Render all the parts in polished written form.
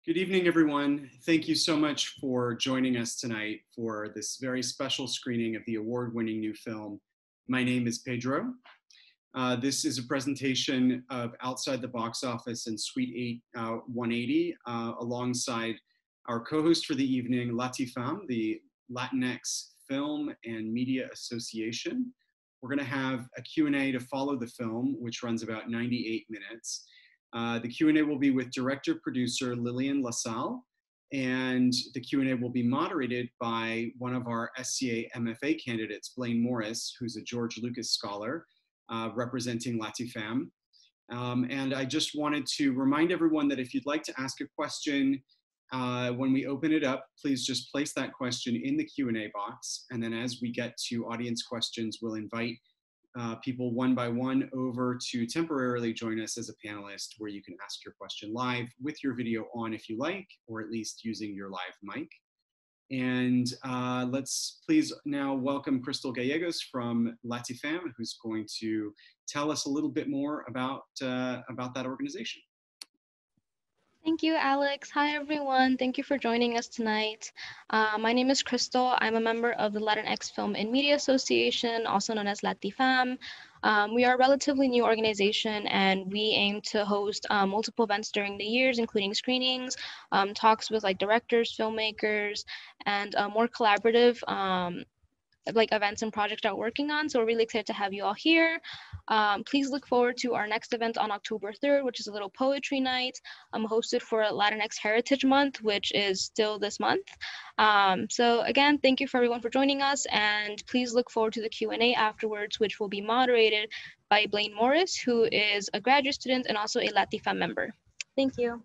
Good evening, everyone. Thank you so much for joining us tonight for this very special screening of the award-winning new film, My Name is Pedro. This is a presentation of Outside the Box Office and Suite 180, alongside our co-host for the evening, LaTFam, the Latinx Film and Media Association. We're going to have a Q&A to follow the film, which runs about 98 minutes. The Q&A will be with director-producer Lillian LaSalle, and the Q&A will be moderated by one of our SCA MFA candidates, Blaine Morris, who's a George Lucas scholar representing LaTFam. And I just wanted to remind everyone that if you'd like to ask a question when we open it up, please just place that question in the Q&A box. And then as we get to audience questions, we'll invite people one by one over to temporarily join us as a panelist, where you can ask your question live with your video on if you like, or at least using your live mic. And let's please now welcome Crystal Gallegos from LaTFam, who's going to tell us a little bit more about that organization. Thank you, Alex. Hi, everyone. Thank you for joining us tonight. My name is Crystal. I'm a member of the Latinx Film and Media Association, also known as LaTFam. We are a relatively new organization, and we aim to host multiple events during the years, including screenings, talks with directors, filmmakers, and more collaborative events and projects that we're working on. So we're really excited to have you all here. Please look forward to our next event on October 3rd, which is a little poetry night hosted for Latinx Heritage Month, which is still this month. So again, thank you for everyone for joining us, and please look forward to the Q&A afterwards, which will be moderated by Blaine Morris, who is a graduate student and also a LaTFam member. Thank you.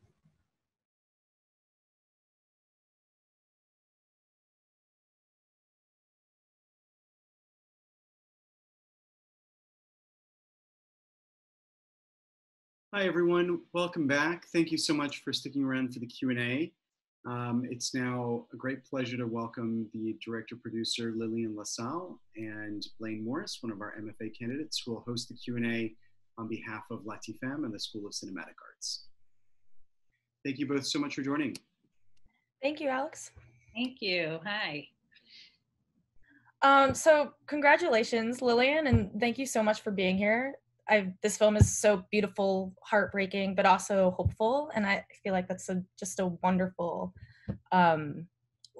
Hi, everyone. Welcome back. Thank you so much for sticking around for the Q&A. It's now a great pleasure to welcome the director-producer Lillian LaSalle and Blaine Morris, one of our MFA candidates, who will host the Q&A on behalf of LaTFam and the School of Cinematic Arts. Thank you both so much for joining. Thank you, Alex. Thank you. Hi. So congratulations, Lillian, and thank you so much for being here. This film is so beautiful, heartbreaking, but also hopeful, and I feel like that's just a wonderful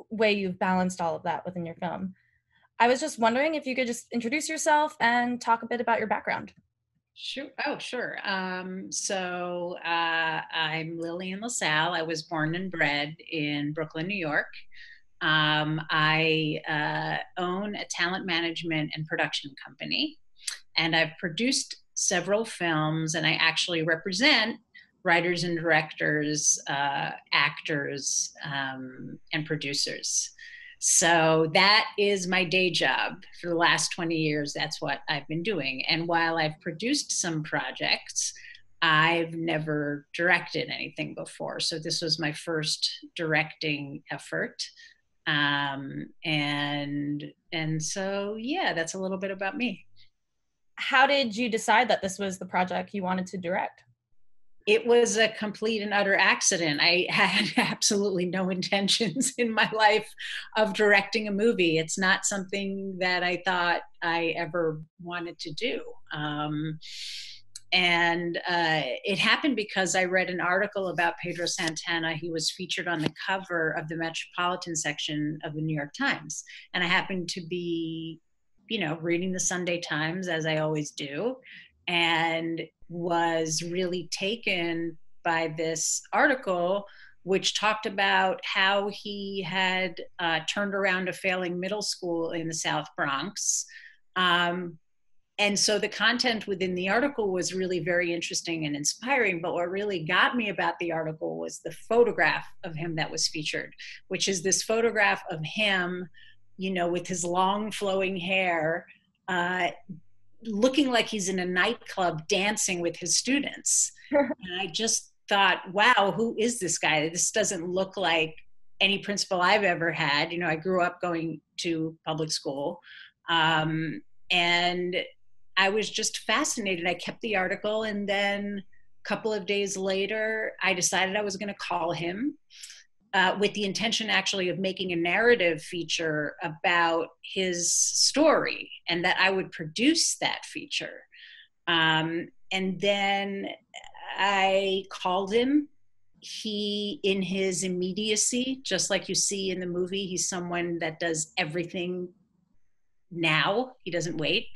way you've balanced all of that within your film. I was just wondering if you could just introduce yourself and talk a bit about your background. Sure. Oh, sure. So I'm Lillian LaSalle. I was born and bred in Brooklyn, New York. I own a talent management and production company, and I've produced several films, and I actually represent writers and directors, actors, and producers. So that is my day job for the last 20 years. That's what I've been doing. And while I've produced some projects, I've never directed anything before. So this was my first directing effort. And so, yeah, that's a little bit about me. How did you decide that this was the project you wanted to direct? It was a complete and utter accident. I had absolutely no intentions in my life of directing a movie. It's not something that I thought I ever wanted to do. It happened because I read an article about Pedro Santana. He was featured on the cover of the Metropolitan section of the New York Times. And I happened to be reading the Sunday Times, as I always do, and was really taken by this article, which talked about how he had turned around a failing middle school in the South Bronx. And so the content within the article was really very interesting and inspiring, but what really got me about the article was the photograph of him that was featured, which is this photograph of him with his long flowing hair, looking like he's in a nightclub dancing with his students. And I just thought, wow, who is this guy? This doesn't look like any principal I've ever had. I grew up going to public school. And I was just fascinated. I kept the article, and then couple of days later, I decided I was going to call him with the intention actually of making a narrative feature about his story, and that I would produce that feature. And then I called him. He, in his immediacy, just like you see in the movie, he's someone that does everything now. He doesn't wait.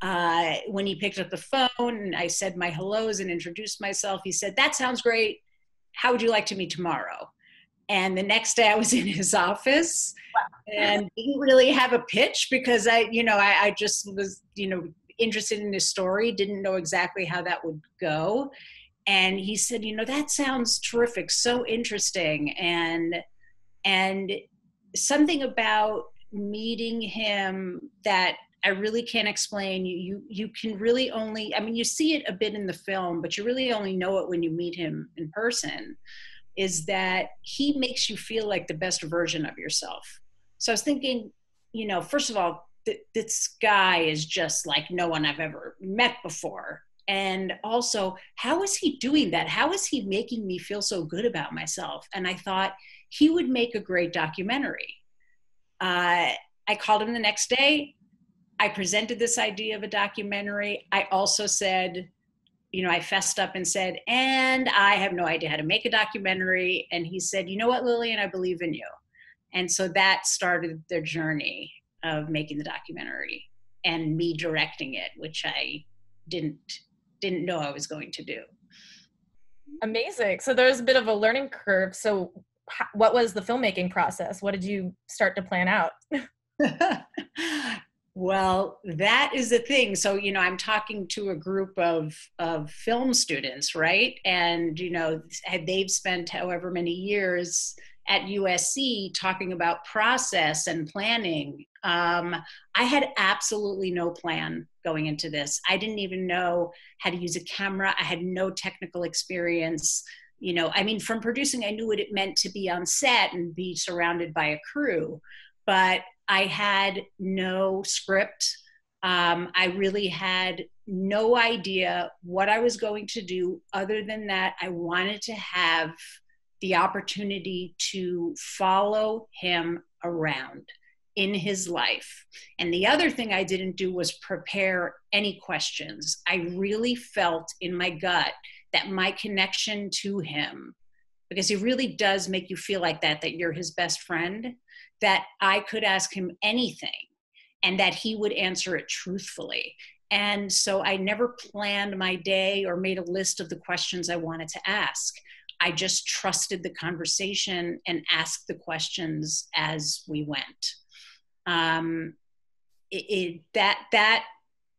When he picked up the phone and I said my hellos and introduced myself, he said, "That sounds great. How would you like to meet tomorrow?" And the next day I was in his office. Wow. And didn't really have a pitch because I just was, interested in his story, didn't know exactly how that would go. And he said, "That sounds terrific, so interesting." And something about meeting him that I really can't explain. You can really only, you see it a bit in the film, but you really only know it when you meet him in person, is that he makes you feel like the best version of yourself. So I was thinking, first of all, this guy is just like no one I've ever met before. And also, how is he doing that? How is he making me feel so good about myself? And I thought he would make a great documentary. I called him the next day. I presented this idea of a documentary. I also said, I fessed up and said, and I have no idea how to make a documentary. And he said, "You know what, Lillian, I believe in you." And so that started their journey of making the documentary and me directing it, which I didn't know I was going to do. Amazing. So there's a bit of a learning curve. So what was the filmmaking process? What did you start to plan out? Well, that is the thing. So, I'm talking to a group of film students, right? And, they've spent however many years at USC talking about process and planning. I had absolutely no plan going into this. I didn't even know how to use a camera. I had no technical experience. From producing, I knew what it meant to be on set and be surrounded by a crew, but I had no script. I really had no idea what I was going to do, other than that I wanted to have the opportunity to follow him around in his life. And the other thing I didn't do was prepare any questions. I really felt in my gut that my connection to him, because he really does make you feel like that you're his best friend, that I could ask him anything and that he would answer it truthfully. And so I never planned my day or made a list of the questions I wanted to ask. I just trusted the conversation and asked the questions as we went.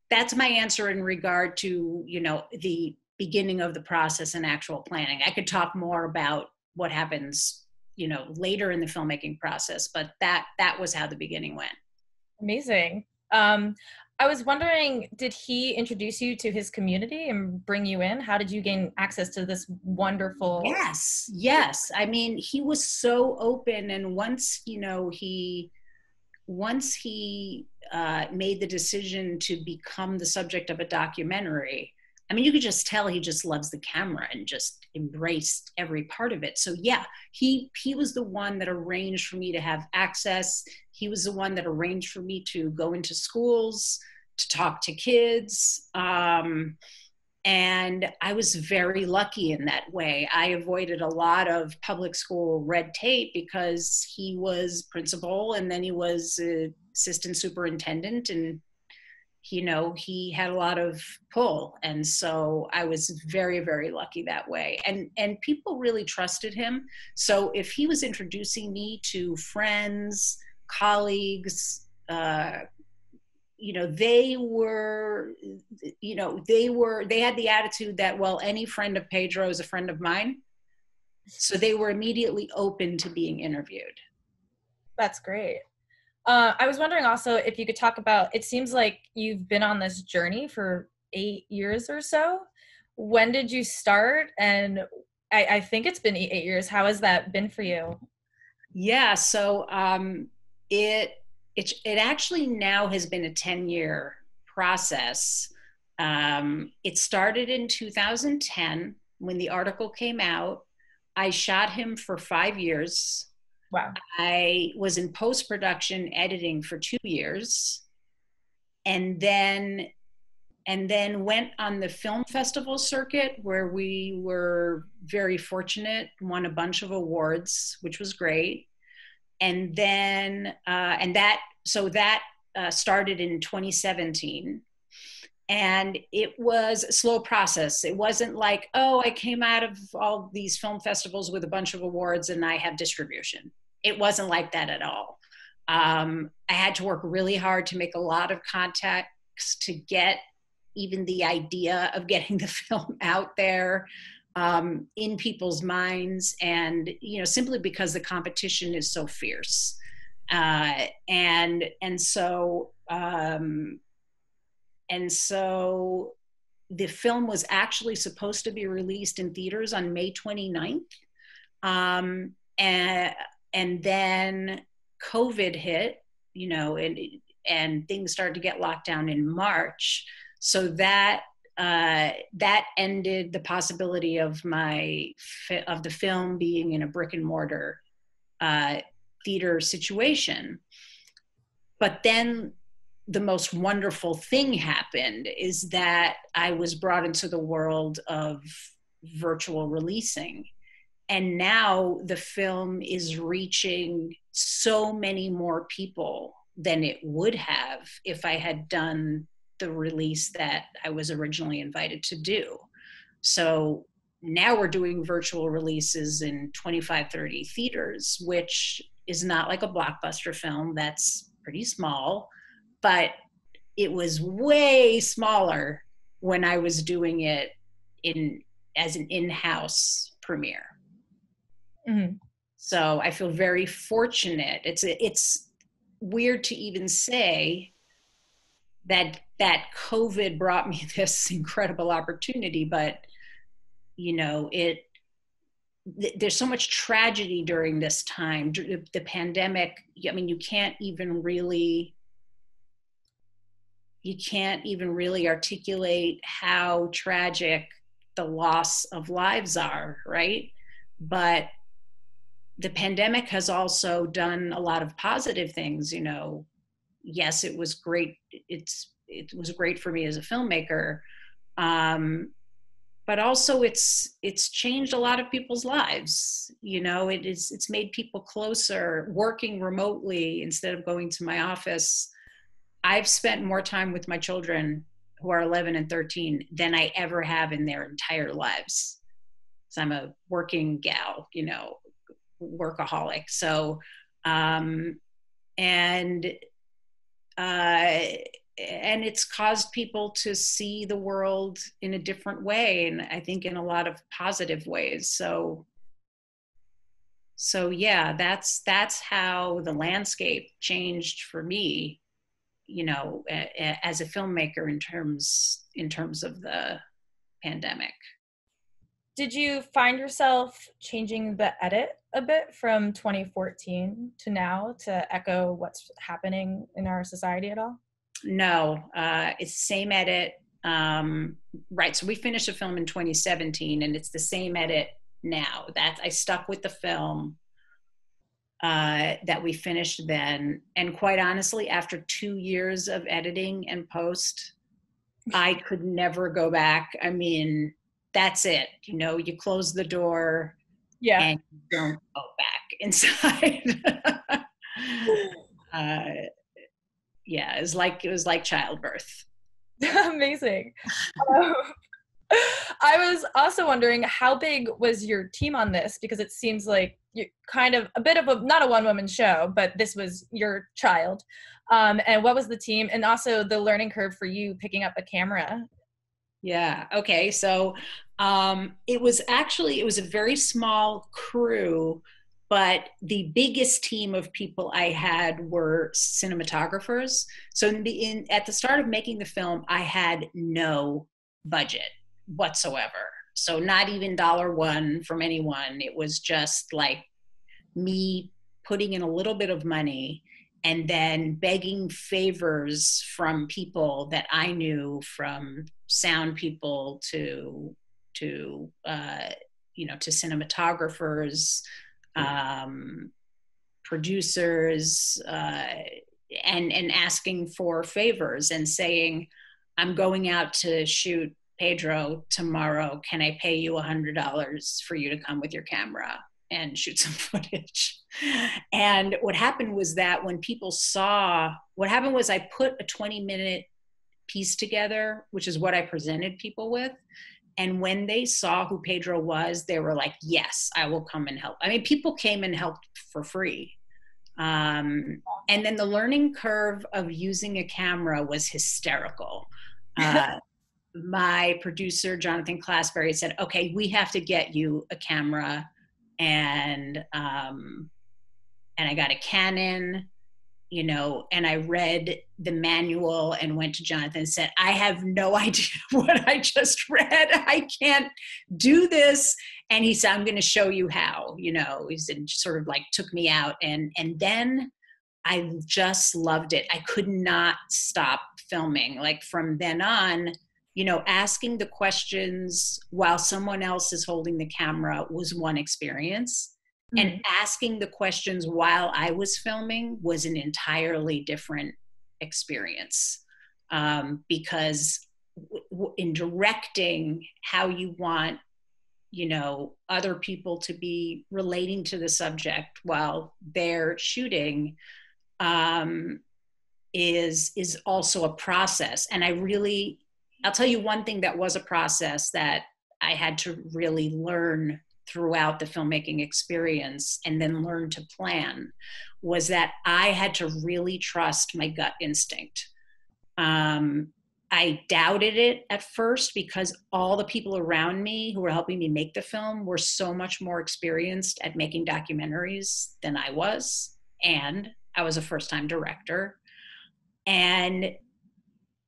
That's my answer in regard to, the beginning of the process and actual planning. I could talk more about what happens, later in the filmmaking process, but that was how the beginning went. Amazing. I was wondering, did he introduce you to his community and bring you in? How did you gain access to this wonderful? Yes. He was so open. And once he made the decision to become the subject of a documentary, you could just tell he just loves the camera and just embraced every part of it. So yeah, he was the one that arranged for me to have access. He was the one that arranged for me to go into schools, to talk to kids. And I was very lucky in that way. I avoided a lot of public school red tape because he was principal and then he was assistant superintendent, and he had a lot of pull. And so I was very, very lucky that way. And people really trusted him. So if he was introducing me to friends, colleagues, they had the attitude that, well, any friend of Pedro is a friend of mine. So they were immediately open to being interviewed. That's great. I was wondering also if you could talk about, it seems like you've been on this journey for 8 years or so. When did you start? And I think it's been 8 years. How has that been for you? Yeah, so it actually now has been a 10-year process. It started in 2010. when the article came out. I shot him for 5 years. Wow. I was in post-production editing for 2 years, and then went on the film festival circuit, where we were very fortunate, won a bunch of awards, which was great. And then that started in 2017. And it was a slow process. It wasn't like, oh, I came out of all these film festivals with a bunch of awards and I have distribution. It wasn't like that at all. I had to work really hard to make a lot of contacts to get even the idea of getting the film out there in people's minds, and simply because the competition is so fierce. And so the film was actually supposed to be released in theaters on May 29th. And then COVID hit, and things started to get locked down in March. So that ended the possibility of the film being in a brick and mortar theater situation. But then the most wonderful thing happened, is that I was brought into the world of virtual releasing. And now the film is reaching so many more people than it would have if I had done the release that I was originally invited to do. So now we're doing virtual releases in 25, 30 theaters, which is not like a blockbuster film. That's pretty small. But it was way smaller when I was doing it as an in-house premiere. Mm-hmm. So I feel very fortunate. It's weird to even say that COVID brought me this incredible opportunity, but there's so much tragedy during this time. The pandemic, you can't even really articulate how tragic the loss of lives are, right? But the pandemic has also done a lot of positive things. Yes, it was great. It was great for me as a filmmaker, but also it's changed a lot of people's lives. It's made people closer, working remotely instead of going to my office. I've spent more time with my children, who are 11 and 13, than I ever have in their entire lives. So I'm a working gal, workaholic. So, and it's caused people to see the world in a different way, and I think in a lot of positive ways. So yeah, that's how the landscape changed for me, as a filmmaker in terms of the pandemic. Did you find yourself changing the edit a bit from 2014 to now to echo what's happening in our society at all? No, it's the same edit. Right, so we finished the film in 2017, and it's the same edit now. That I stuck with the film that we finished then. And quite honestly, after 2 years of editing and post, I could never go back. That's it. You close the door, and you don't go back inside. Yeah, it was like childbirth. Amazing. I was also wondering, how big was your team on this? Because it seems like you're kind of a bit of not a one-woman show, but this was your child. And what was the team, and also the learning curve for you picking up a camera? Yeah. Okay. So it was a very small crew, but the biggest team of people I had were cinematographers. So at the start of making the film, I had no budget whatsoever. So not even $1 from anyone. It was just like me putting in a little bit of money and then begging favors from people that I knew, from sound people to to to cinematographers, producers, and asking for favors and saying, I'm going out to shoot Pedro tomorrow. Can I pay you $100 for you to come with your camera and shoot some footage? And what happened was that when people saw, what happened was I put a 20-minute piece together, which is what I presented people with. And when they saw who Pedro was, they were like, yes, I will come and help. I mean, people came and helped for free. And then the learning curve of using a camera was hysterical. My producer, Jonathan Classberry, said, okay, we have to get you a camera. And I got a Canon, and I read the manual and went to Jonathan and said, I have no idea what I just read. I can't do this. And he said, I'm going to show you how, he said, sort of like took me out. And then I just loved it. I could not stop filming. Like from then on, asking the questions while someone else is holding the camera was one experience. And asking the questions while I was filming was an entirely different experience, because in directing how you want, other people to be relating to the subject while they're shooting, is also a process. And I'll tell you one thing that was a process that I had to really learn throughout the filmmaking experience and then learn to plan, was that I had to really trust my gut instinct. I doubted it at first because all the people around me who were helping me make the film were so much more experienced at making documentaries than I was. And I was a first-time director. And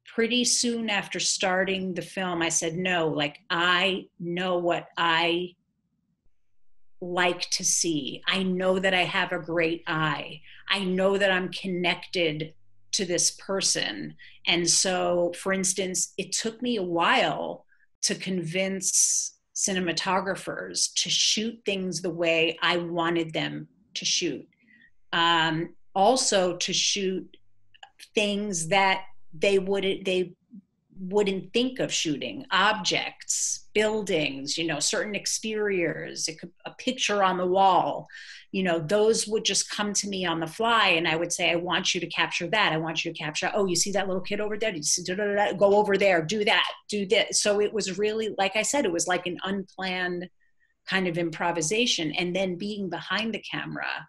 pretty soon after starting the film, I said, no, like I know what I like to see. I know that I have a great eye. I know that I'm connected to this person. And so, for instance, it took me a while to convince cinematographers to shoot things the way I wanted them to shoot. Also to shoot things that they wouldn't think of shooting, objects, buildings, certain exteriors, a picture on the wall, those would just come to me on the fly. And I would say, I want you to capture that. I want you to capture, oh, you see that little kid over there? Did you see, go over there, do that, do this. So it was really, like I said, it was like an unplanned kind of improvisation. And then being behind the camera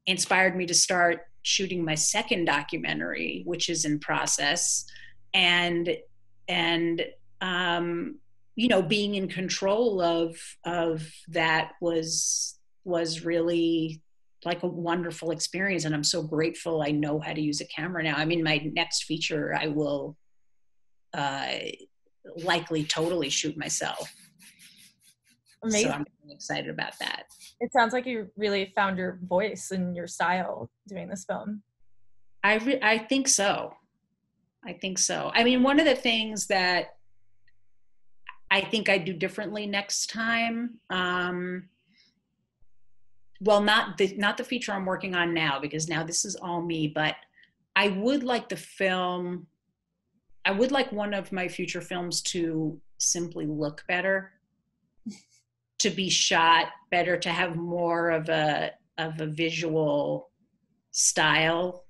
inspired me to start shooting my second documentary, which is in process. And being in control of that was really like a wonderful experience. And I'm so grateful I know how to use a camera now. I mean, my next feature, I will likely totally shoot myself. Amazing. So I'm excited about that. It sounds like you really found your voice and your style doing this film. I think so. I think so. I mean, one of the things that I think I'd do differently next time, well, not the feature I'm working on now, because now this is all me, but I would like one of my future films to simply look better, to be shot better, to have more of a visual style.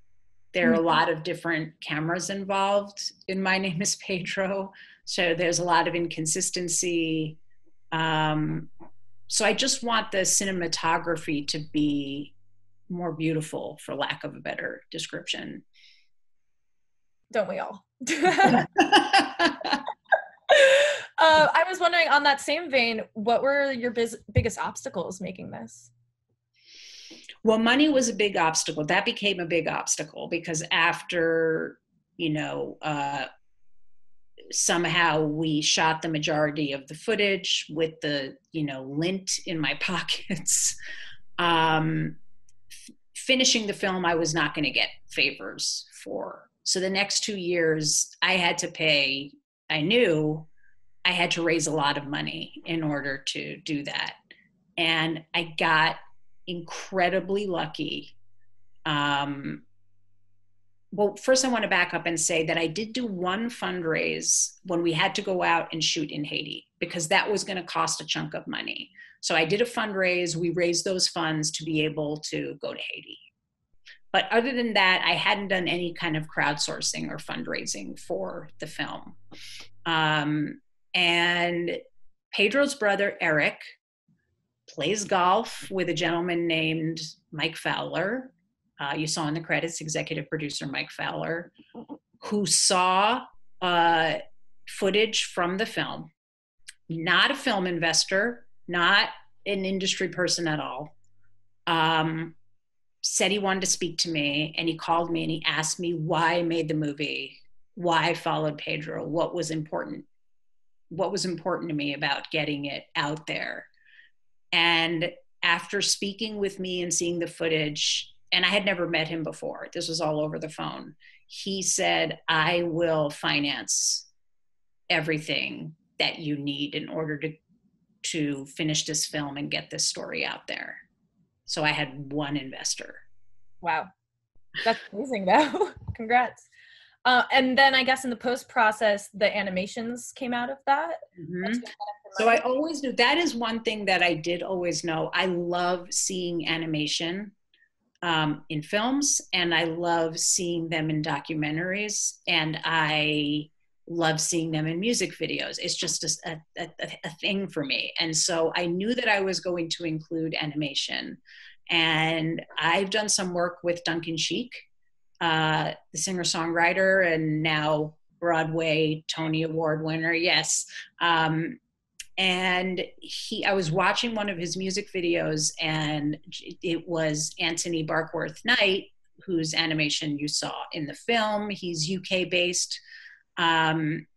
There are a lot of different cameras involved in My Name is Pedro, so there's a lot of inconsistency. So I just want the cinematography to be more beautiful, for lack of a better description. Don't we all? I was wondering, on that same vein, what were your biggest obstacles making this? Well, money was a big obstacle. That became a big obstacle because after, somehow we shot the majority of the footage with the, lint in my pockets. Finishing the film, I was not going to get favors for. So the next 2 years I had to pay, I knew, I had to raise a lot of money in order to do that. And I got incredibly lucky. Well, first I want to back up and say that I did do one fundraise when we had to go out and shoot in Haiti, because that was going to cost a chunk of money. So I did a fundraise, we raised those funds to be able to go to Haiti. But other than that, I hadn't done any kind of crowdsourcing or fundraising for the film. And Pedro's brother, Eric, plays golf with a gentleman named Mike Fowler. You saw in the credits, executive producer Mike Fowler, who saw footage from the film, not a film investor, not an industry person at all, said he wanted to speak to me, and he called me and he asked me why I made the movie, why I followed Pedro, what was important to me about getting it out there. And after speaking with me and seeing the footage, and I had never met him before, this was all over the phone, he said, I will finance everything that you need in order to finish this film and get this story out there. So I had one investor. Wow. That's amazing though. Congrats. And then I guess in the post process, the animations came out of that. Mm-hmm. So I always knew, that is one thing that I did always know. I love seeing animation in films, and I love seeing them in documentaries, and I love seeing them in music videos. It's just a thing for me. And so I knew that I was going to include animation. And I've done some work with Duncan Sheik, the singer-songwriter and now Broadway Tony Award winner, yes. And I was watching one of his music videos, and it was Anthony Barkworth Knight, whose animation you saw in the film. He's UK based. And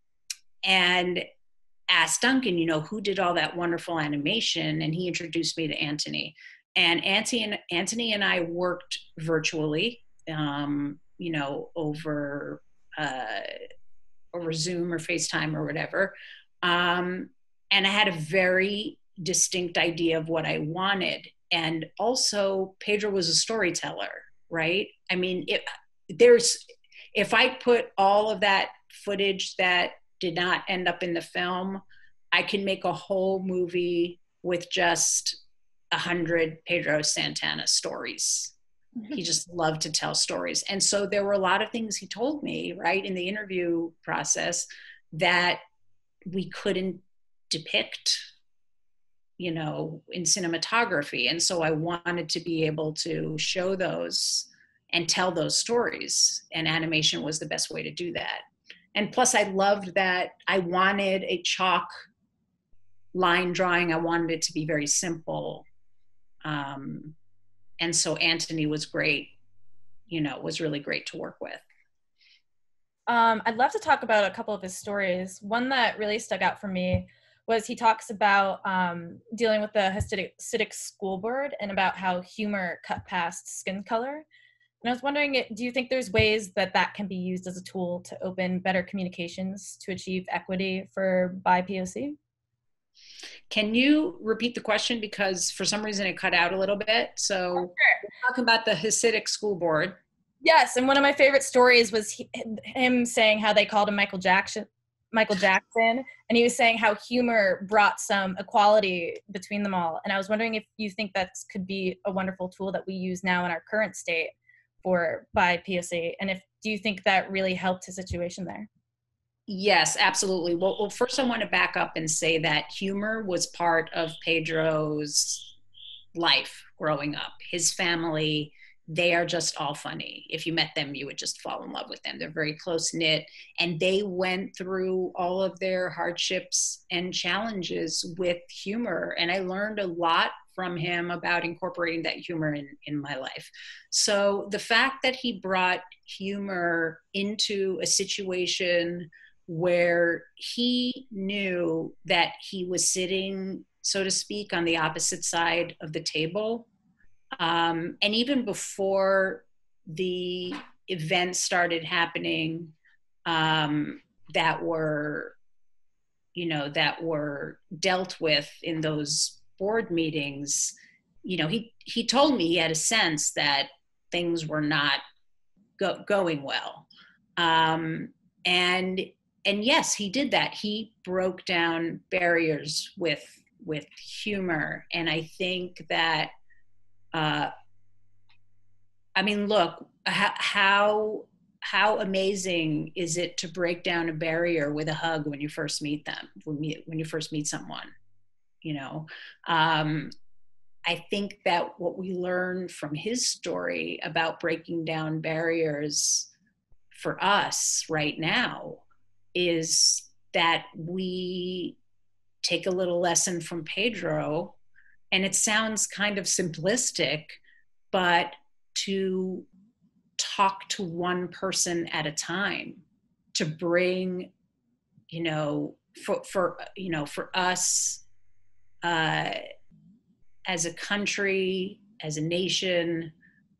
asked Duncan, who did all that wonderful animation? And he introduced me to Anthony. And Anthony and I worked virtually, over Zoom or FaceTime or whatever. And I had a very distinct idea of what I wanted. And also Pedro was a storyteller, right? I mean, if I put all of that footage that did not end up in the film, I can make a whole movie with just 100 Pedro Santana stories. He just loved to tell stories. And so there were a lot of things he told me, right, in the interview process that we couldn't depict, in cinematography. And so I wanted to be able to show those and tell those stories. And animation was the best way to do that. And plus I loved that I wanted a chalk line drawing. I wanted it to be very simple. And so Anthony was great, was really great to work with. I'd love to talk about a couple of his stories. One that really stuck out for me was he talks about dealing with the Hasidic school board and about how humor cut past skin color. And I was wondering, do you think there's ways that can be used as a tool to open better communications to achieve equity for BIPOC? Can you repeat the question? Because for some reason it cut out a little bit. So we're talking about the Hasidic school board. Yes, and one of my favorite stories was him saying how they called him Michael Jackson, and he was saying how humor brought some equality between them all. And I was wondering if you think that could be a wonderful tool that we use now in our current state for BIPOC, and do you think that really helped his situation there? Yes, absolutely. Well, first I want to back up and say that humor was part of Pedro's life growing up. His family, they are just all funny. If you met them, you would just fall in love with them. They're very close-knit, and they went through all of their hardships and challenges with humor. And I learned a lot from him about incorporating that humor in my life. So the fact that he brought humor into a situation where he knew that he was sitting, so to speak, on the opposite side of the table, and even before the events started happening that were, that were dealt with in those board meetings, he told me he had a sense that things were not going well. And yes, he did that. He broke down barriers with humor. And I think that, look, how amazing is it to break down a barrier with a hug when you first meet them, when you first meet someone, I think that what we learn from his story about breaking down barriers for us right now is that we take a little lesson from Pedro, and it sounds kind of simplistic, but to talk to one person at a time, to bring, for us, as a country, as a nation,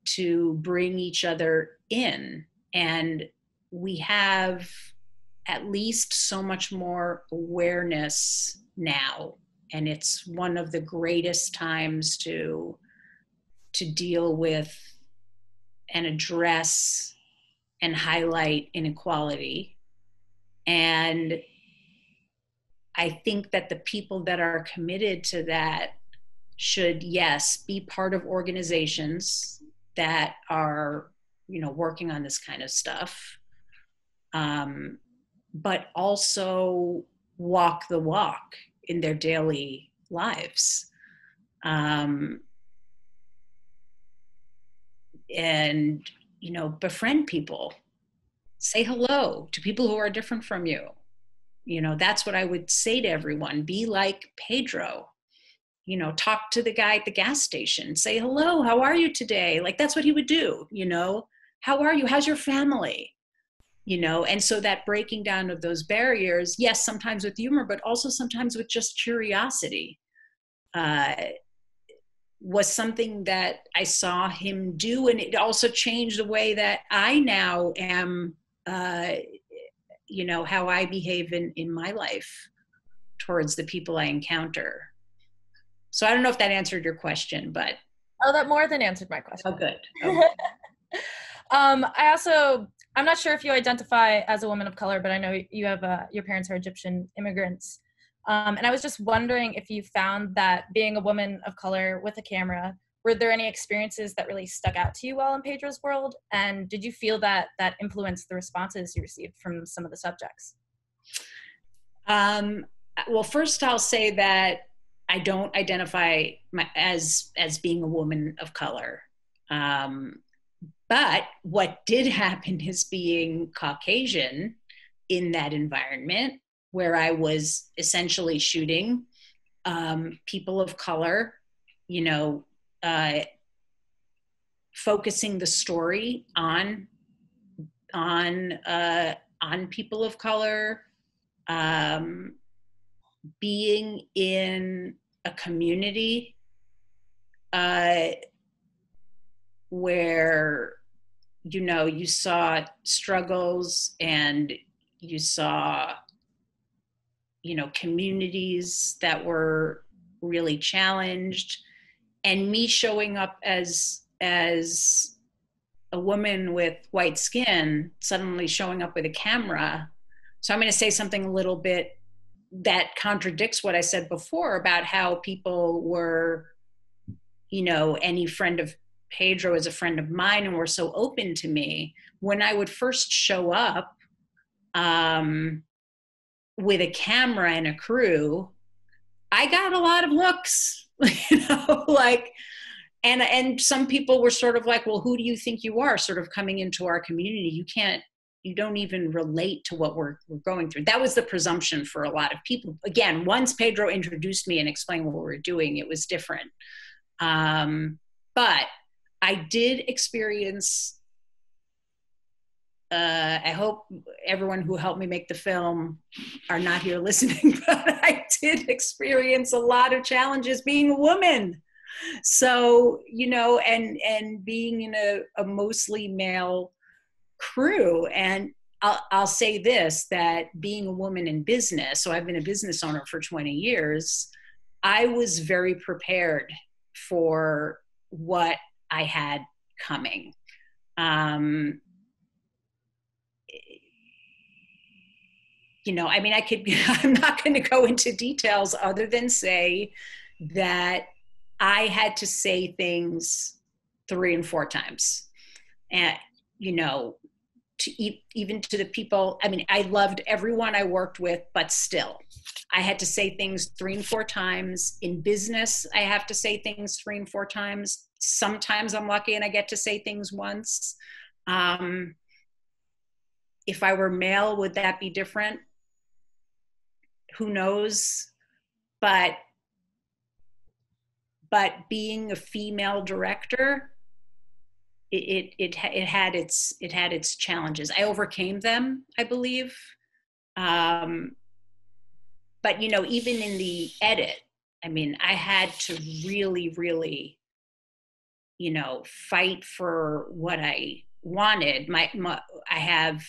to bring each other in. And we have at least so much more awareness now. And it's one of the greatest times to deal with and address and highlight inequality. And I think that the people that are committed to that should, yes, be part of organizations that are, working on this kind of stuff, but also walk the walk in their daily lives. And, befriend people, say hello to people who are different from you. That's what I would say to everyone. Be like Pedro. Talk to the guy at the gas station, say, hello, how are you today? Like, that's what he would do, how are you? How's your family? And so that breaking down of those barriers, yes, sometimes with humor, but also sometimes with just curiosity, was something that I saw him do. And it also changed the way that I now am, how I behave in my life towards the people I encounter. So I don't know if that answered your question, but. Oh, that more than answered my question. Oh, good. Okay. I'm not sure if you identify as a woman of color, but I know you have, your parents are Egyptian immigrants. And I was just wondering if you found that being a woman of color with a camera, were there any experiences that really stuck out to you while in Pedro's world? And did you feel that influenced the responses you received from some of the subjects? Well, first I'll say that I don't identify as being a woman of color. But what did happen is being Caucasian in that environment where I was essentially shooting people of color, focusing the story on people of color, being in a community where, you saw struggles and you saw, communities that were really challenged, and me showing up as a woman with white skin, suddenly showing up with a camera. So I'm going to say something a little bit that contradicts what I said before about how people were, any friend of Pedro is a friend of mine and were so open to me. When I would first show up with a camera and a crew, I got a lot of looks, and some people were sort of like, well, who do you think you are, sort of coming into our community? You don't even relate to what we're going through. That was the presumption for a lot of people. Again, once Pedro introduced me and explained what we were doing, it was different. But I did experience, I hope everyone who helped me make the film are not here listening, but I did experience a lot of challenges being a woman. So, and being in a mostly male crew. And I'll say this, that being a woman in business, so I've been a business owner for 20 years, I was very prepared for what I had coming. You know, I mean, I'm not going to go into details other than say that I had to say things 3 and 4 times. And, you know, even to the people, I mean, I loved everyone I worked with, but still, I had to say things 3 and 4 times. In business, I have to say things 3 and 4 times. Sometimes I'm lucky and I get to say things once. If I were male, would that be different? Who knows? But being a female director, it had its challenges. I overcame them, I believe. But you know, even in the edit, I mean, I had to really, really, you know, fight for what I wanted. I have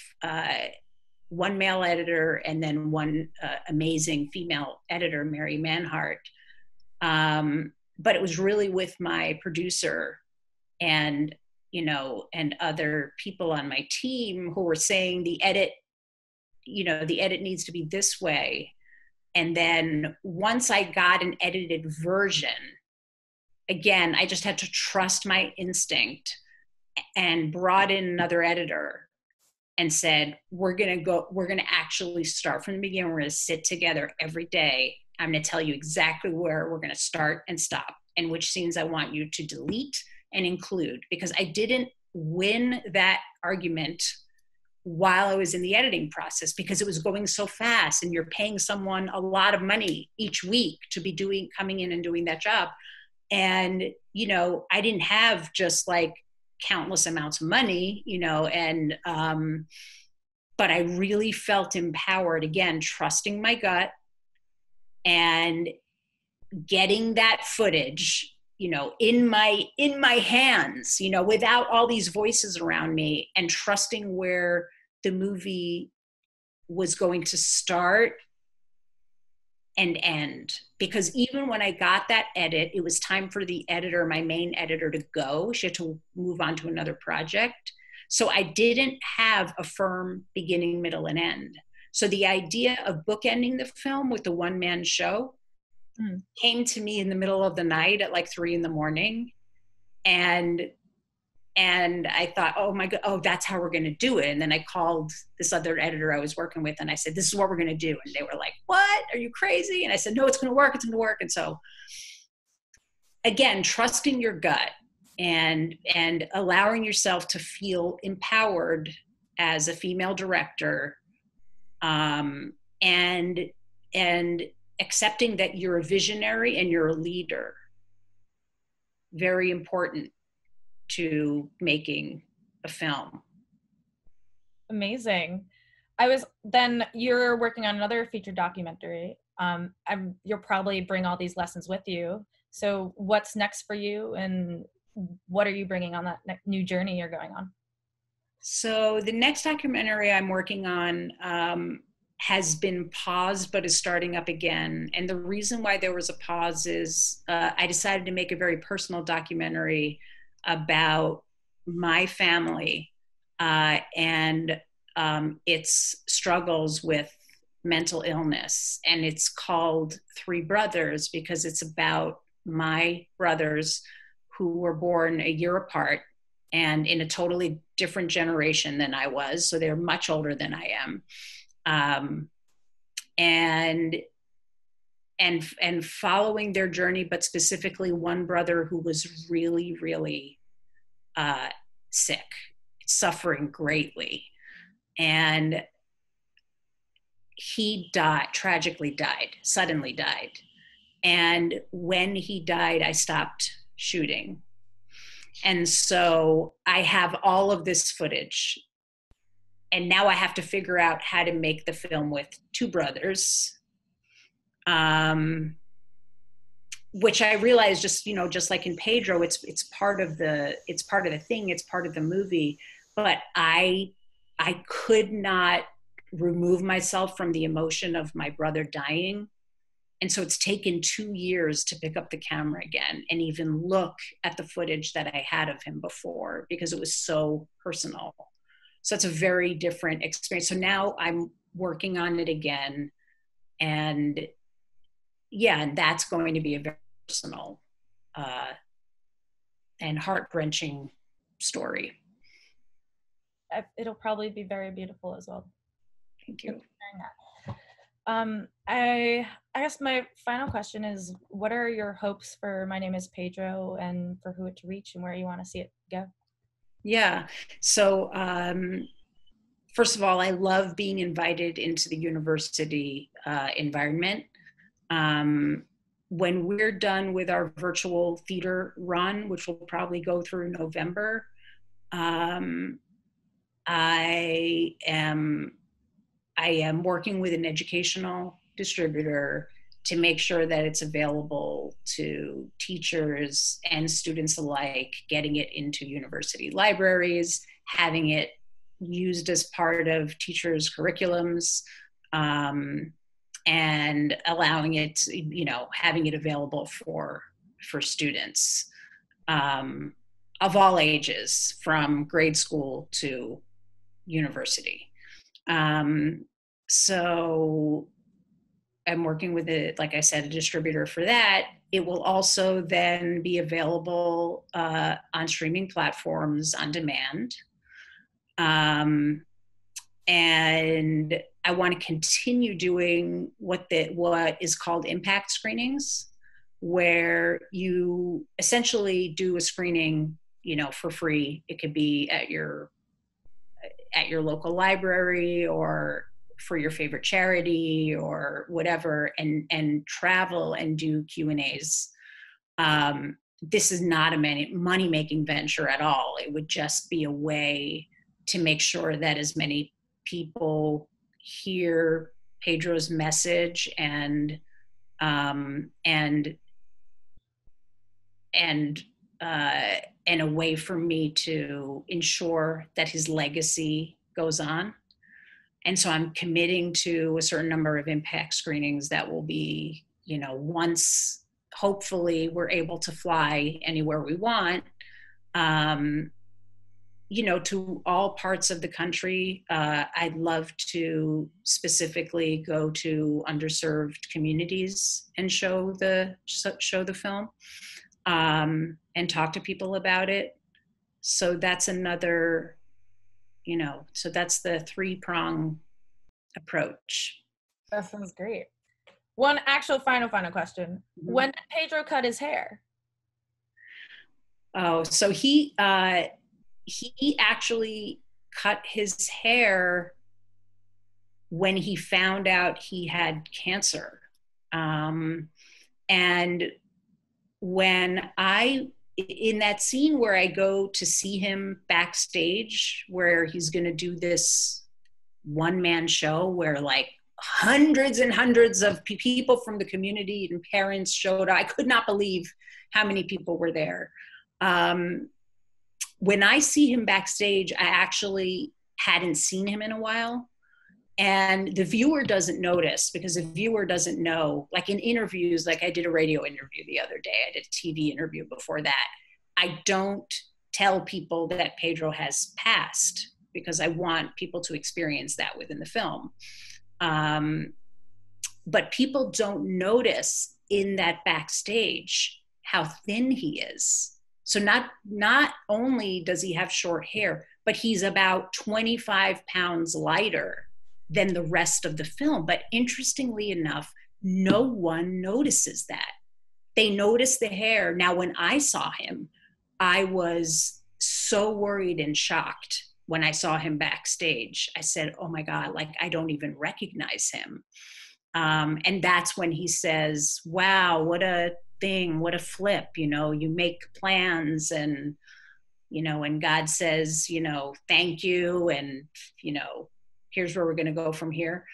one male editor and then one amazing female editor, Mary Manhart. But it was really with my producer and, you know, and other people on my team who were saying the edit, you know, the edit needs to be this way. And then once I got an edited version, again, I just had to trust my instinct and brought in another editor and said, we're going to actually start from the beginning. We're going to sit together every day. I'm going to tell you exactly where we're going to start and stop and which scenes I want you to delete and include, because I didn't win that argument while I was in the editing process because it was going so fast and you're paying someone a lot of money each week to be coming in and doing that job. And, you know, I didn't have just like countless amounts of money, you know, and, but I really felt empowered, again, trusting my gut and getting that footage, you know, in my hands, you know, without all these voices around me, and trusting where the movie was going to start and end. Because even when I got that edit, it was time for the editor, my main editor, to go. She had to move on to another project. So I didn't have a firm beginning, middle, and end. So the idea of bookending the film with the one-man show came to me in the middle of the night at like 3 a.m. And I thought, oh my God, oh, that's how we're going to do it. And then I called this other editor I was working with and I said, this is what we're going to do. And they were like, what? Are you crazy? And I said, no, it's going to work. It's going to work. And so again, trusting your gut and allowing yourself to feel empowered as a female director, and accepting that you're a visionary and you're a leader. Very important to making a film. Amazing. You're working on another feature documentary. You'll probably bring all these lessons with you. So what's next for you and what are you bringing on that new journey you're going on? So the next documentary I'm working on has been paused, but is starting up again. And the reason why there was a pause is I decided to make a very personal documentary about my family and its struggles with mental illness. And it's called 3 Brothers because it's about my brothers who were born a year apart and in a totally different generation than I was. So they're much older than I am. And following their journey, but specifically one brother who was really, really sick, suffering greatly. And he tragically died, suddenly died. And when he died, I stopped shooting. And so I have all of this footage. And now I have to figure out how to make the film with 2 brothers, which I realized just like in Pedro, it's part of the thing, it's part of the movie. But I I could not remove myself from the emotion of my brother dying. And so it's taken 2 years to pick up the camera again and even look at the footage that I had of him before, because it was so personal. So it's a very different experience. So now I'm working on it again. And yeah, and that's going to be a very personal and heart-wrenching story. It'll probably be very beautiful as well. Thank you. I guess my final question is, what are your hopes for My Name is Pedro and for who it to reach and where you want to see it go? Yeah. So first of all, I love being invited into the university environment. When we're done with our virtual theater run, which will probably go through November, I am working with an educational distributor to make sure that it's available to teachers and students alike, getting it into university libraries, having it used as part of teachers' curriculums, and allowing it, having it available for students of all ages, from grade school to university. So I'm working with like I said, a distributor for that. It will also then be available on streaming platforms on demand. And I want to continue doing what is called impact screenings, where you essentially do a screening, for free. It could be at your local library or for your favorite charity or whatever, and travel and do Q&As. This is not a money-making venture at all. It would just be a way to make sure that as many people hear Pedro's message and a way for me to ensure that his legacy goes on. And so I'm committing to a certain number of impact screenings that will be, once hopefully we're able to fly anywhere we want, to all parts of the country. I'd love to specifically go to underserved communities and show the film, and talk to people about it. So that's another, so that's the 3-prong approach. That sounds great. One actual final question. Mm-hmm. When did Pedro cut his hair? Oh, so he actually cut his hair when he found out he had cancer. And when in that scene where I go to see him backstage, where he's going to do this one-man show where like hundreds and hundreds of people from the community and parents showed up. I could not believe how many people were there. When I see him backstage, I actually hadn't seen him in a while. And the viewer doesn't notice, because the viewer doesn't know, like in interviews, like I did a radio interview the other day, I did a TV interview before that. I don't tell people that Pedro has passed, because I want people to experience that within the film. But people don't notice in that backstage how thin he is. So not only does he have short hair, but he's about 25 pounds lighter than the rest of the film. But interestingly enough, no one notices that. They notice the hair. Now, when I saw him, I was so worried and shocked when I saw him backstage. I said, oh my God, like I don't even recognize him. And that's when he says, wow, what a thing, what a flip, you make plans and, and God says, thank you. And, here's where we're going to go from here.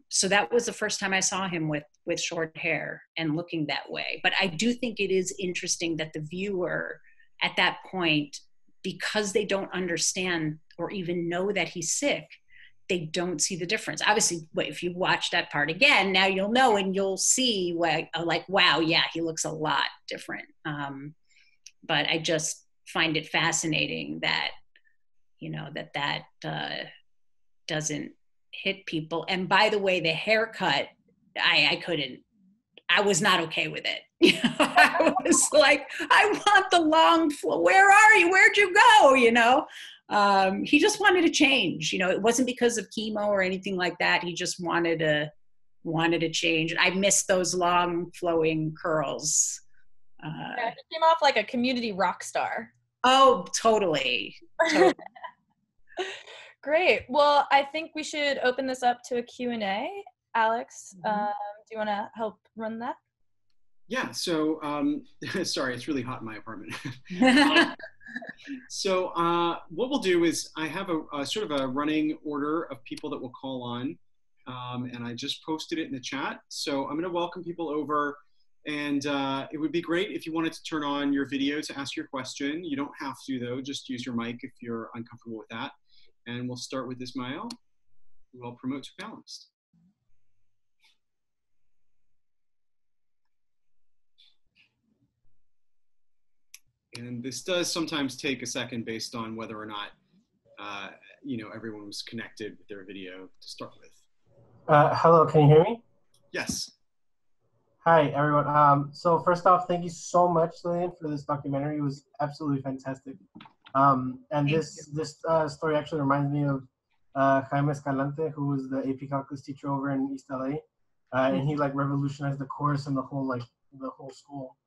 So that was the first time I saw him with short hair and looking that way. But I do think it is interesting that the viewer at that point because they don't understand or even know that he's sick, they don't see the difference. Obviously, if you watch that part again, now you'll know and you'll see like, wow, yeah, he looks a lot different. But I just find it fascinating that, that doesn't hit people. And by the way, the haircut, I was not okay with it. I was like, I want the long flow. Where are you? Where'd you go? He just wanted to change. It wasn't because of chemo or anything like that. He just wanted to change. I missed those long flowing curls. Yeah, he came off like a community rock star. Oh, totally. Great. Well, I think we should open this up to a Q&A. Alex, do you want to help run that? Yeah, so, sorry, it's really hot in my apartment. So what we'll do is I have a sort of a running order of people that will call on, and I just posted it in the chat. So I'm going to welcome people over, and it would be great if you wanted to turn on your video to ask your question. You don't have to, though. Just use your mic if you're uncomfortable with that. And we'll start with Ismail, who I'll promote to panelist. And this does sometimes take a second based on whether or not, everyone was connected with their video to start with. Hello, can you hear me? Yes. Hi, everyone. So first off, thank you so much, Lillian, for this documentary. It was absolutely fantastic. And this story actually reminds me of Jaime Escalante, who was the AP Calculus teacher over in East LA. And he like revolutionized the course and the whole school.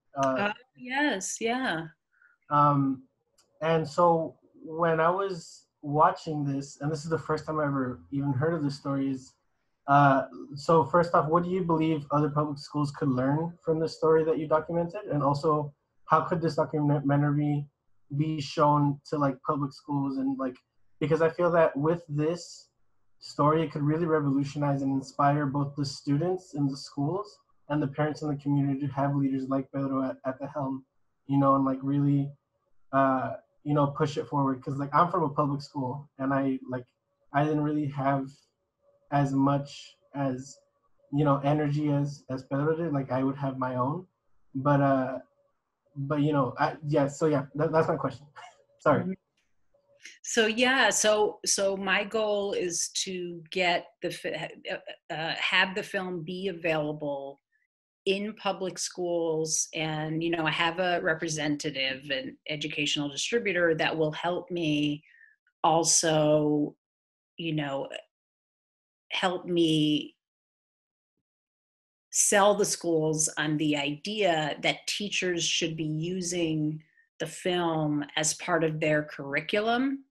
Yes, yeah. And so when I was watching this, and this is the first time I ever even heard of this story, is so first off, what do you believe other public schools could learn from the story that you documented? And also, how could this documentary be shown to like public schools? And like, because I feel that with this story, it could really revolutionize and inspire both the students in the schools and the parents in the community to have leaders like Pedro at the helm, and like really, push it forward. Cause like I'm from a public school and I didn't really have as much as, energy as Pedro did. Like I would have my own, but that's my question. Sorry. So yeah, so my goal is to get have the film be available in public schools, and I have a representative, an educational distributor that will help me also, help me sell the schools on the idea that teachers should be using the film as part of their curriculum.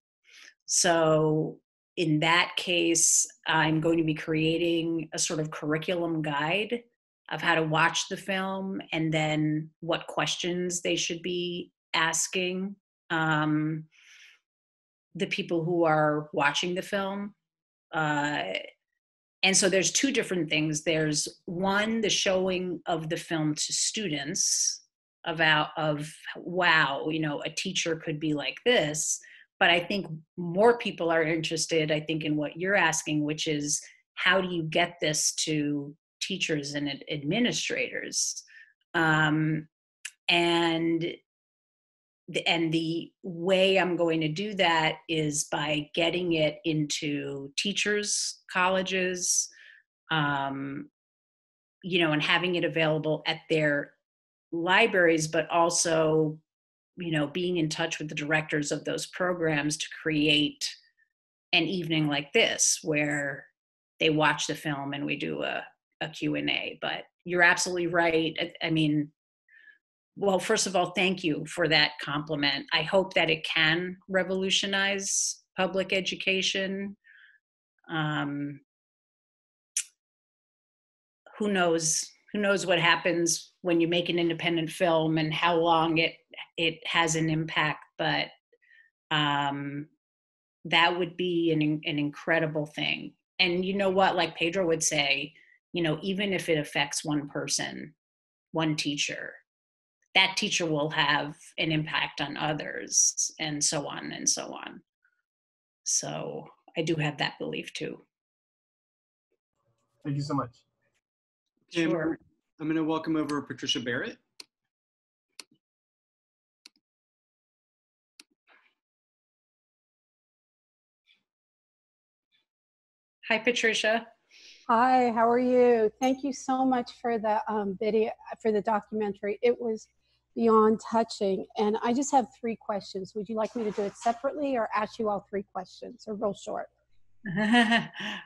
So in that case, I'm going to be creating a sort of curriculum guide of how to watch the film and then what questions they should be asking the people who are watching the film. And so there's two different things. There's one, the showing of the film to students of wow, a teacher could be like this. But I think more people are interested, I think, in what you're asking, which is how do you get this to teachers and administrators? And the way I'm going to do that is by getting it into teachers' colleges, and having it available at their libraries, but also, being in touch with the directors of those programs to create an evening like this where they watch the film and we do a Q&A. But you're absolutely right. I mean, well, first of all, thank you for that compliment. I hope that it can revolutionize public education. Who knows what happens when you make an independent film and how long it has an impact, but that would be an incredible thing. And you know what, like Pedro would say, even if it affects one person, one teacher, that teacher will have an impact on others, and so on and so on. So I do have that belief too. Thank you so much. Okay, Sure. I'm going to welcome over Patricia Barrett. Hi, Patricia. Hi, how are you? Thank you so much for the video, for the documentary. It was beyond touching. And I just have 3 questions. Would you like me to do it separately or ask you all 3 questions, or real short?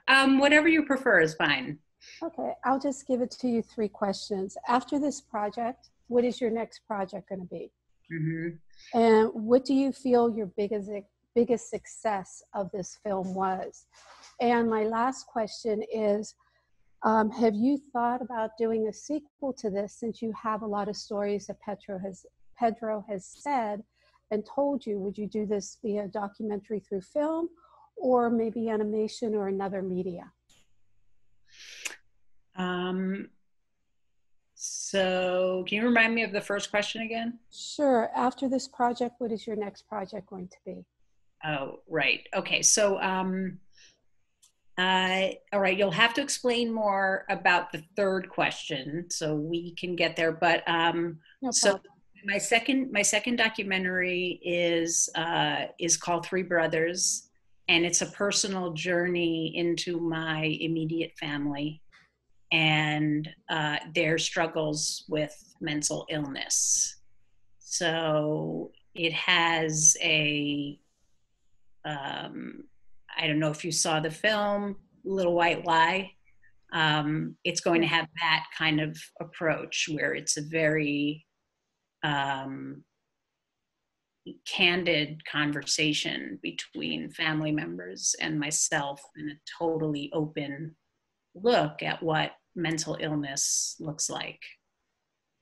Whatever you prefer is fine. Okay, I'll just give it to you 3 questions. After this project, what is your next project going to be? Mm-hmm. And what do you feel your biggest success of this film was? And my last question is, have you thought about doing a sequel to this, since you have a lot of stories that Pedro has said and told you? Would you do this via documentary through film, or maybe animation or another media? So can you remind me of the first question again? Sure. After this project, what is your next project going to be? Oh, right. Okay. So, all right, you'll have to explain more about the third question so we can get there. But No so problem. my second documentary is called Three Brothers, and it's a personal journey into my immediate family and their struggles with mental illness. So it has a I don't know if you saw the film, Little White Lie. It's going to have that kind of approach where it's a very candid conversation between family members and myself, and a totally open look at what mental illness looks like.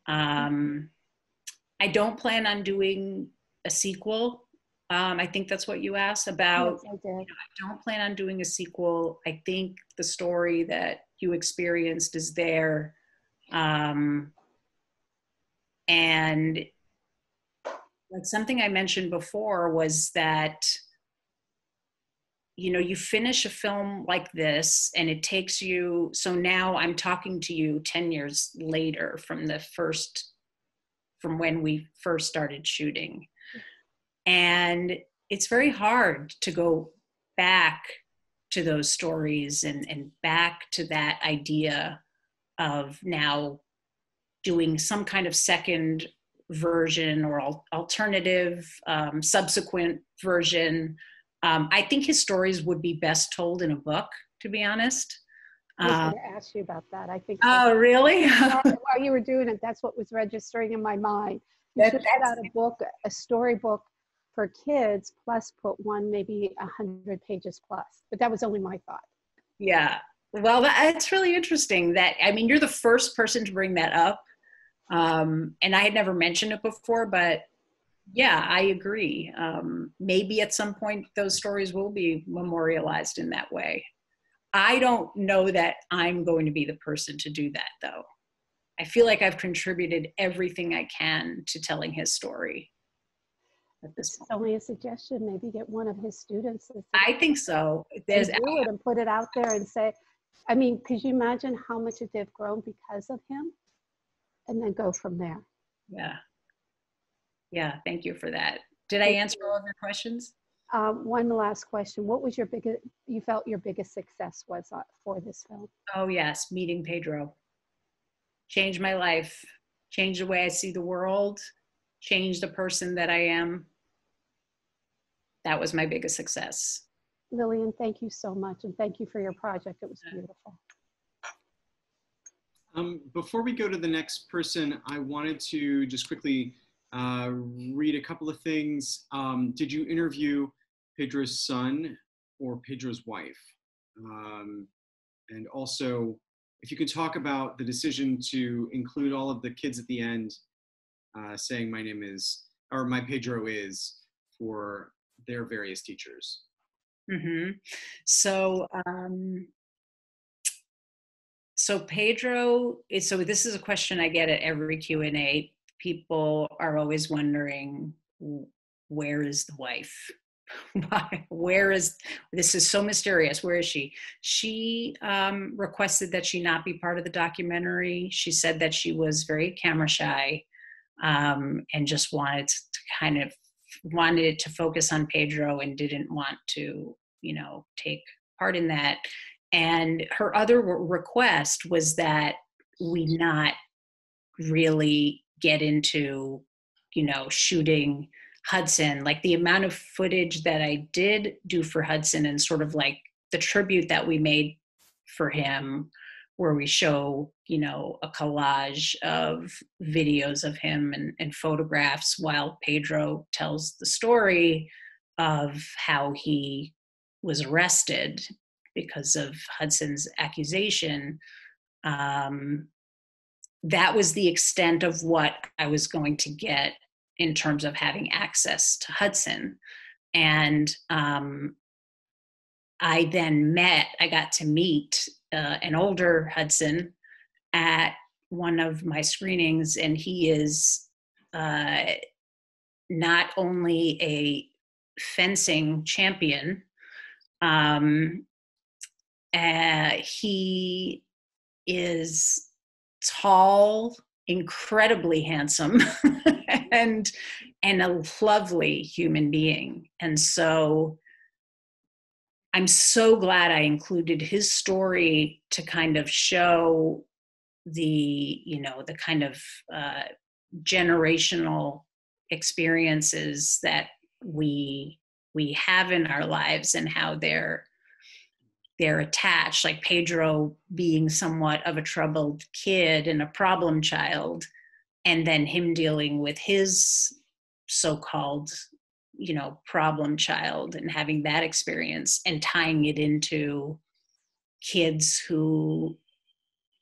I don't plan on doing a sequel. I think that's what you asked about. Yes, I did. I don't plan on doing a sequel. I think the story that you experienced is there. And like something I mentioned before was that, you know, you finish a film like this and it takes you, so now I'm talking to you 10 years later from when we first started shooting. And it's very hard to go back to those stories and back to that idea of now doing some kind of second version or alternative subsequent version. I think his stories would be best told in a book, to be honest. I was going to ask you about that. I think. Oh, really? While you were doing it, that's what was registering in my mind. You should put out a book, a storybook for kids, plus put one maybe 100 pages plus. But that was only my thought. Yeah. Well, that's really interesting. That, I mean, you're the first person to bring that up. And I had never mentioned it before, but yeah, I agree. Maybe at some point those stories will be memorialized in that way. I don't know that I'm going to be the person to do that, though. I feel like I've contributed everything I can to telling his story at this point. It's only a suggestion. Maybe get one of his students. I think so. There's do it and put it out there and say, I mean, could you imagine how much they've grown because of him? And then go from there. Yeah. Yeah, thank you for that. Did I answer all of your questions? One last question. What was you felt your biggest success was for this film? Oh yes, meeting Pedro. Changed my life, changed the way I see the world, changed the person that I am. That was my biggest success. Lillian, thank you so much. And thank you for your project. It was beautiful. Before we go to the next person, I wanted to just quickly read a couple of things. Did you interview Pedro's son or Pedro's wife? And also, if you could talk about the decision to include all of the kids at the end saying my name is, or my Pedro is, for their various teachers. Mm-hmm. So Pedro, so this is a question I get at every Q&A. people are always wondering, where is the wife? Where is, this is so mysterious. Where is she? She requested that she not be part of the documentary. She said that she was very camera shy, and just wanted it to focus on Pedro and didn't want to, take part in that. And her other request was that we not really get into, shooting Hudson. Like the amount of footage that I did do for Hudson and sort of like the tribute that we made for him, where we show, a collage of videos of him and photographs while Pedro tells the story of how he was arrested because of Hudson's accusation. That was the extent of what I was going to get in terms of having access to Hudson. And I got to meet an older Hudson at one of my screenings, and he is not only a fencing champion, he is tall, incredibly handsome, and a lovely human being. And so I'm so glad I included his story to kind of show the kind of generational experiences that we have in our lives and how they're attached, like Pedro being somewhat of a troubled kid and a problem child, and then him dealing with his so-called, problem child and having that experience and tying it into kids who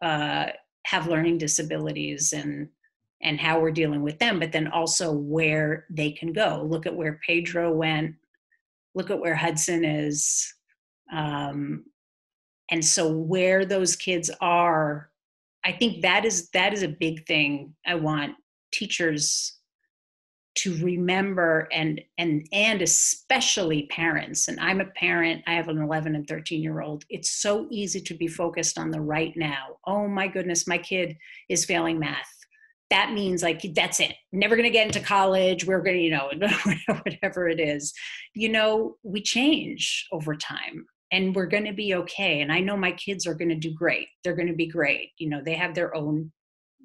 have learning disabilities and how we're dealing with them, but then also where they can go. Look at where Pedro went. Look at where Hudson is. And so where those kids are, I think that is a big thing I want teachers to remember, and especially parents. And I'm a parent, I have an 11 and 13-year-old. It's so easy to be focused on the right now. Oh my goodness, my kid is failing math. That means like, that's it. Never going to get into college. We're going to, whatever it is, we change over time and we're going to be okay. And I know my kids are going to do great. They're going to be great. They have their own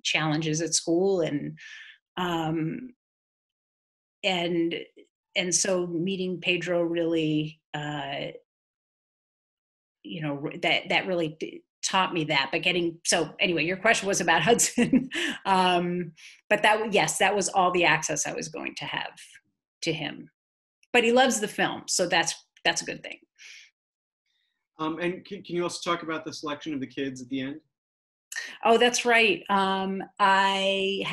challenges at school, and so meeting Pedro really, that really taught me that. But so anyway, your question was about Hudson, but that was all the access I was going to have to him. But he loves the film, so that's a good thing. And can you also talk about the selection of the kids at the end? Oh, that's right. I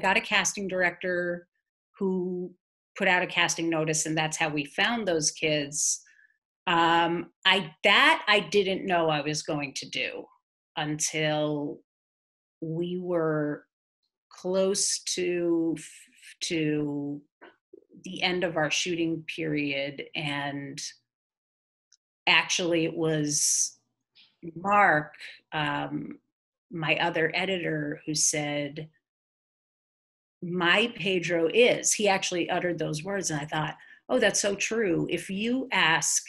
got a casting director who put out a casting notice, and that's how we found those kids. I didn't know I was going to do until we were close to the end of our shooting period, and actually it was Mark, my other editor, who said, my Pedro is, he actually uttered those words. And I thought, oh, that's so true. If you ask,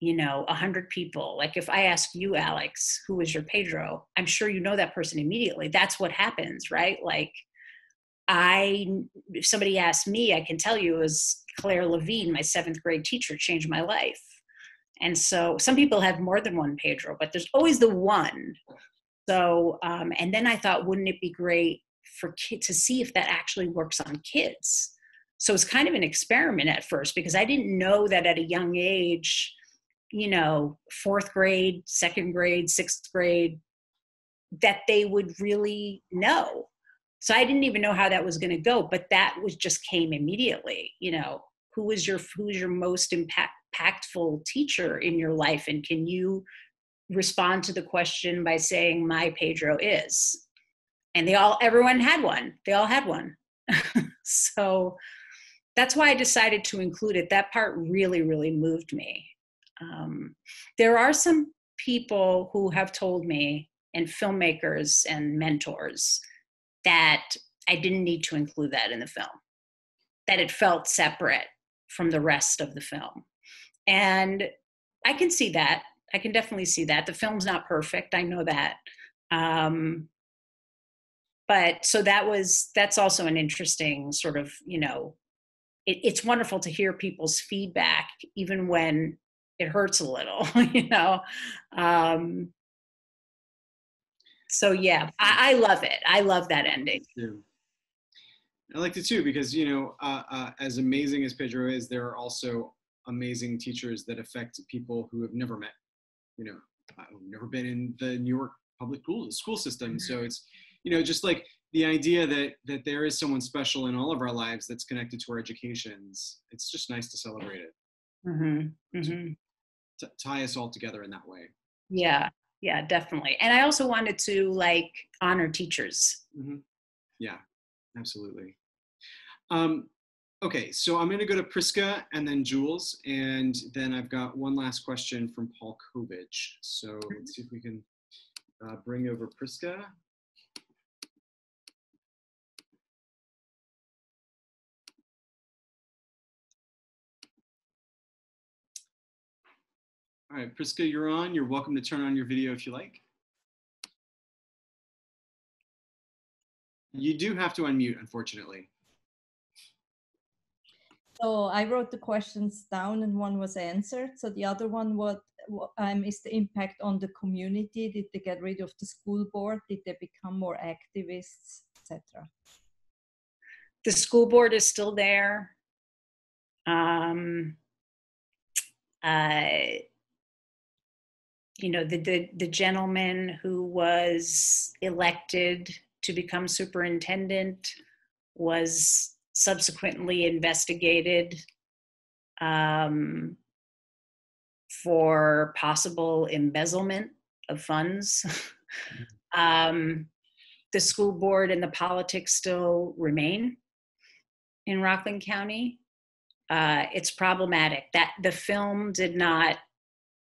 100 people, like if I ask you, Alex, who is your Pedro, I'm sure you know that person immediately. That's what happens, right? Like if somebody asked me, I can tell you it was Claire Levine, my 7th grade teacher, changed my life. And so some people have more than one Pedro, but there's always the one. So, and then I thought, wouldn't it be great for kids to see if that actually works on kids? So it's kind of an experiment at first, because I didn't know that at a young age, 4th grade, 2nd grade, 6th grade, that they would really know. So I didn't even know how that was going to go, but that just came immediately. Who is your most impactful teacher in your life? And can you respond to the question by saying, my Pedro is? and everyone had one. They all had one. So that's why I decided to include it. That part really, really moved me. There are some people who have told me, and filmmakers and mentors, that I didn't need to include that in the film, that it felt separate from the rest of the film. And I can see that. I can definitely see that. The film's not perfect. I know that. But so that's also an interesting sort of, it's wonderful to hear people's feedback, even when it hurts a little, So yeah, I love it. I love that ending. Yeah. I liked it too, because, as amazing as Pedro is, there are also amazing teachers that affect people who have never met, who've never been in the New York public school system. So it's, just like the idea that there is someone special in all of our lives that's connected to our educations. It's just nice to celebrate it. Mm-hmm. Mm-hmm. To tie us all together in that way. Yeah, definitely. And I also wanted to honor teachers. Mm-hmm. Yeah, absolutely. Okay, so I'm going to go to Priska and then Jules, and then I've got one last question from Paul Kovich. So let's see if we can bring over Priska. All right, Priska, you're on. You're welcome to turn on your video if you like. You do have to unmute, unfortunately. So I wrote the questions down and one was answered. So the other one, what is the impact on the community? Did they get rid of the school board? Did they become more activists, etc.? The school board is still there. The gentleman who was elected to become superintendent was subsequently investigated for possible embezzlement of funds. The school board and the politics still remain in Rockland County. It's problematic that the film did not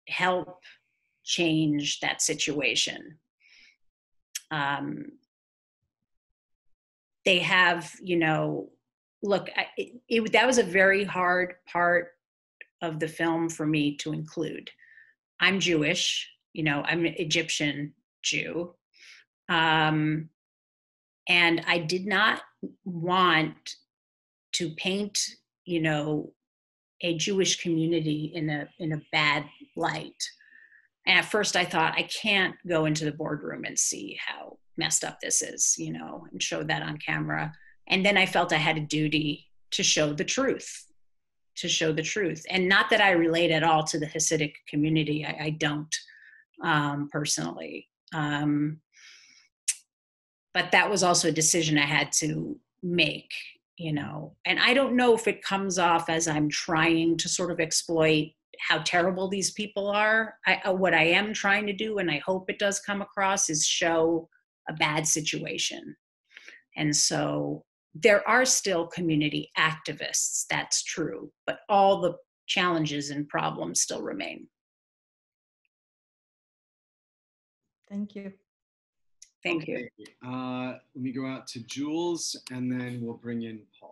help change that situation. They have, look, that was a very hard part of the film for me to include. I'm Jewish, I'm an Egyptian Jew. And I did not want to paint, a Jewish community in a bad light. And at first I thought, I can't go into the boardroom and see how messed up this is, and show that on camera. And then I felt I had a duty to show the truth, And not that I relate at all to the Hasidic community. I don't personally. But that was also a decision I had to make, and I don't know if it comes off as I'm trying to sort of exploit how terrible these people are. What I am trying to do, and I hope it does come across, is show a bad situation. And so there are still community activists, that's true, but all the challenges and problems still remain. Thank you. Thank you. Let me go out to Jules, and then we'll bring in Paul.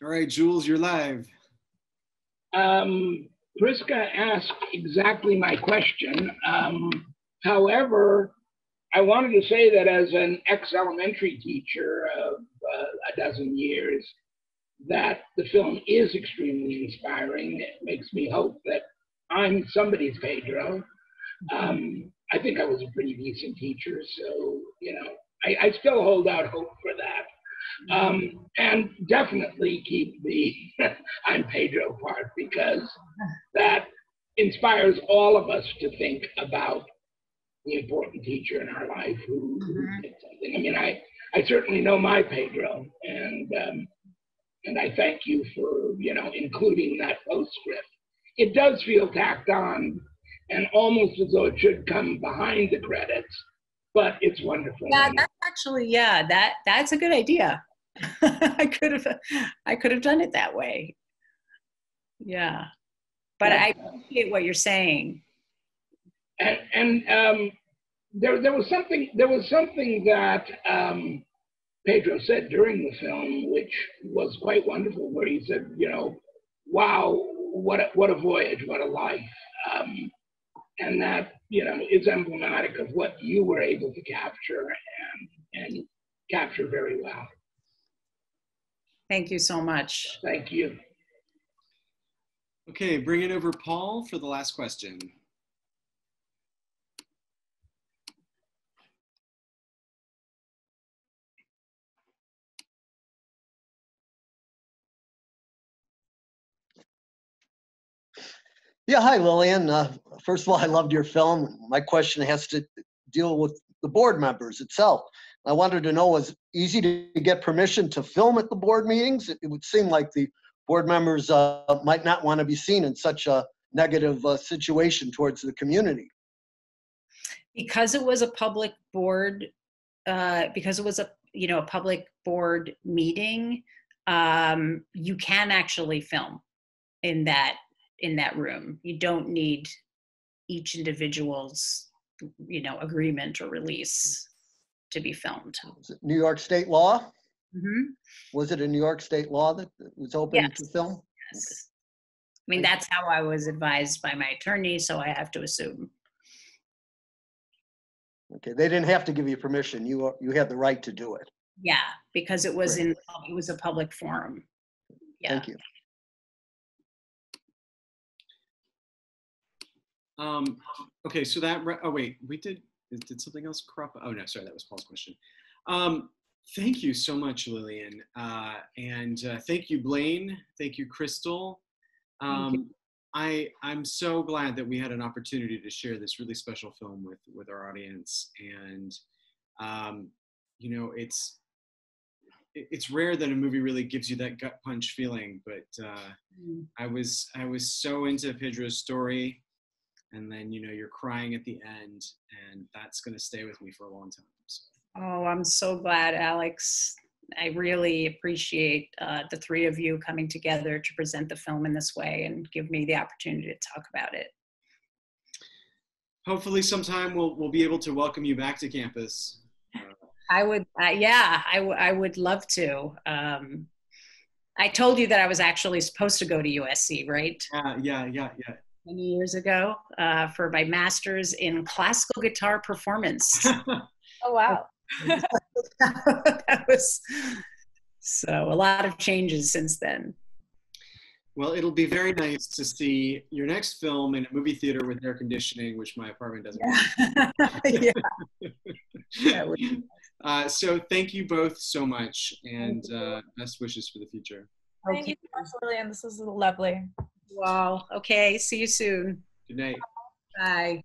All right, Jules, you're live. Priska asked exactly my question. However, I wanted to say that as an ex-elementary teacher of a dozen years, that the film is extremely inspiring. It makes me hope that I'm somebody's Pedro. I think I was a pretty decent teacher, so, I still hold out hope for that. And definitely keep the I'm Pedro part, because that inspires all of us to think about the important teacher in our life who did something. I mean, I certainly know my Pedro, and I thank you for, you know, including that postscript. It does feel tacked on and almost as though it should come behind the credits, but it's wonderful. Yeah, that's actually, yeah, that's a good idea. I could have done it that way. Yeah, but I appreciate what you're saying. And there was something that Pedro said during the film, which was quite wonderful, where he said, you know, wow, what a voyage, what a life. And that, you know, is emblematic of what you were able to capture and capture very well. Thank you so much. Thank you. Okay, bring it over Paul for the last question. Yeah, hi, Lillian. First of all, I loved your film. My question has to deal with the board members itself. I wanted to know, was it easy to get permission to film at the board meetings? It would seem like the board members might not want to be seen in such a negative situation towards the community. Because it was a public board, because it was a public board meeting, you can actually film in that room. You don't need each individual's, agreement or release to be filmed. Was it New York state law? Mm-hmm. Was it a New York state law that it was open Yes. to film? Yes. I mean, that's how I was advised by my attorney, so I have to assume. Okay, they didn't have to give you permission. You had the right to do it. Yeah, because it was Great. it was a public forum. Yeah. Thank you. Okay, so that, oh wait, did something else crop? Oh no, sorry, that was Paul's question. Thank you so much, Lillian. And thank you, Blaine. Thank you, Crystal. Thank you. I'm so glad that we had an opportunity to share this really special film with our audience. And, it's rare that a movie really gives you that gut punch feeling, but I was so into Pedro's story. And then, you're crying at the end, and that's going to stay with me for a long time. So. Oh, I'm so glad, Alex. I really appreciate the three of you coming together to present the film in this way and give me the opportunity to talk about it. Hopefully sometime we'll be able to welcome you back to campus. I would, I would love to. I told you that I was actually supposed to go to USC, right? Yeah. Many years ago for my master's in classical guitar performance. Oh, wow. That was, so a lot of changes since then. Well, it'll be very nice to see your next film in a movie theater with air conditioning, which my apartment doesn't have. Yeah. So thank you both so much, and best wishes for the future. Thank you so much, Lillian. This was lovely. Wow. Okay. See you soon. Good night. Bye.